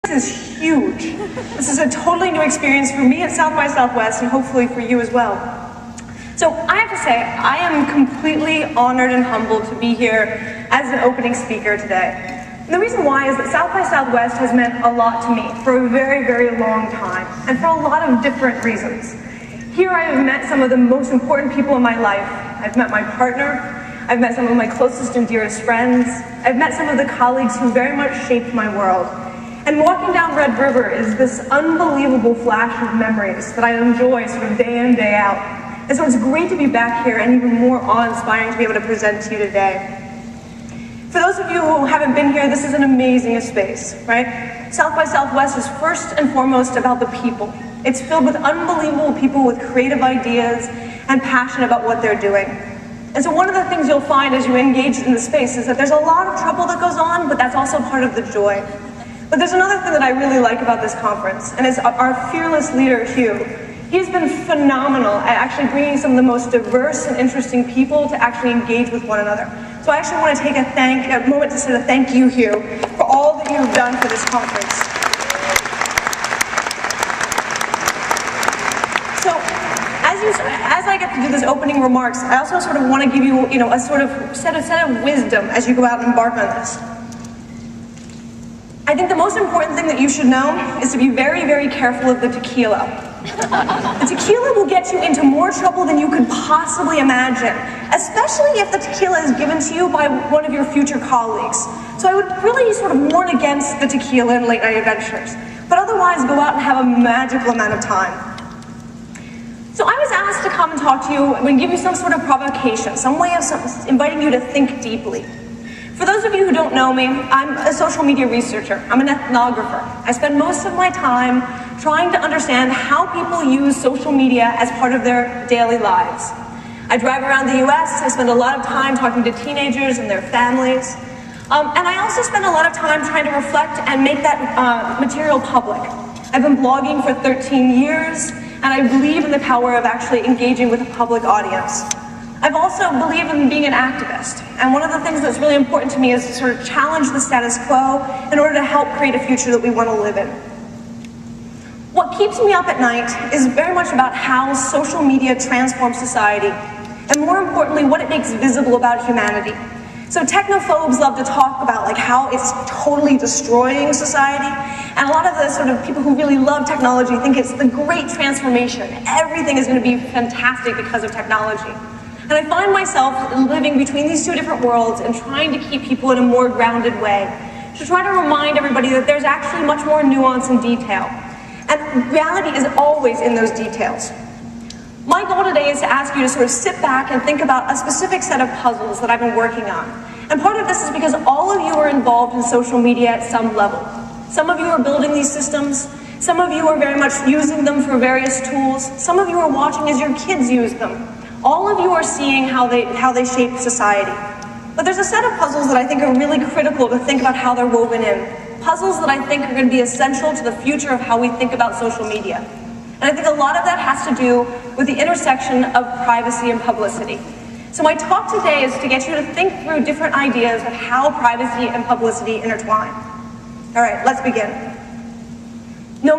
is huge. This is a totally new experience for me at South by Southwest and hopefully for you as well. So I have to say, I am completely honored and humbled to be here as an opening speaker today. And the reason why is that South by Southwest has meant a lot to me for a very, very long time, and for a lot of different reasons. Here I have met some of the most important people in my life. I've met my partner, I've met some of my closest and dearest friends, I've met some of the colleagues who very much shaped my world. And walking down Red River is this unbelievable flash of memories that I enjoy sort of day in, day out. And so it's great to be back here and even more awe-inspiring to be able to present to you today. For those of you who haven't been here, this is an amazing space, right? South by Southwest is first and foremost about the people. It's filled with unbelievable people with creative ideas and passion about what they're doing. And so one of the things you'll find as you engage in the space is that there's a lot of trouble that goes on, but that's also part of the joy. But there's another thing that I really like about this conference, and it's our fearless leader, Hugh. He's been phenomenal at actually bringing some of the most diverse and interesting people to actually engage with one another. So I actually want to take a moment to say a thank you, Hugh, for all that you've done for this conference. So as I get to do this opening remarks, I also sort of want to give you, a sort of set of wisdom as you go out and embark on this. I think the most important thing that you should know is to be very, very careful of the tequila. The tequila will get you into more trouble than you could possibly imagine, especially if the tequila is given to you by one of your future colleagues. So I would really sort of warn against the tequila and late night adventures, but otherwise go out and have a magical amount of time. So I was asked to come and talk to you and give you some sort of provocation, some way of inviting you to think deeply. For those of you who don't know me, I'm a social media researcher. I'm an ethnographer. I spend most of my time trying to understand how people use social media as part of their daily lives. I drive around the US, I spend a lot of time talking to teenagers and their families. And I also spend a lot of time trying to reflect and make that material public. I've been blogging for 13 years, and I believe in the power of actually engaging with a public audience. I've also believed in being an activist, and one of the things that's really important to me is to sort of challenge the status quo in order to help create a future that we want to live in. What keeps me up at night is very much about how social media transforms society, and more importantly, what it makes visible about humanity. So technophobes love to talk about how it's totally destroying society, and a lot of the sort of people who really love technology think it's the great transformation. Everything is going to be fantastic because of technology. And I find myself living between these two different worlds and trying to keep people in a more grounded way, to try to remind everybody that there's actually much more nuance and detail. And reality is always in those details. My goal today is to ask you to sort of sit back and think about a specific set of puzzles that I've been working on. And part of this is because all of you are involved in social media at some level. Some of you are building these systems. Some of you are very much using them for various tools. Some of you are watching as your kids use them. All of you are seeing how they shape society. But there's a set of puzzles that I think are really critical to think about how they're woven in. Puzzles that I think are going to be essential to the future of how we think about social media. And I think a lot of that has to do with the intersection of privacy and publicity. So my talk today is to get you to think through different ideas of how privacy and publicity intertwine. All right, let's begin. No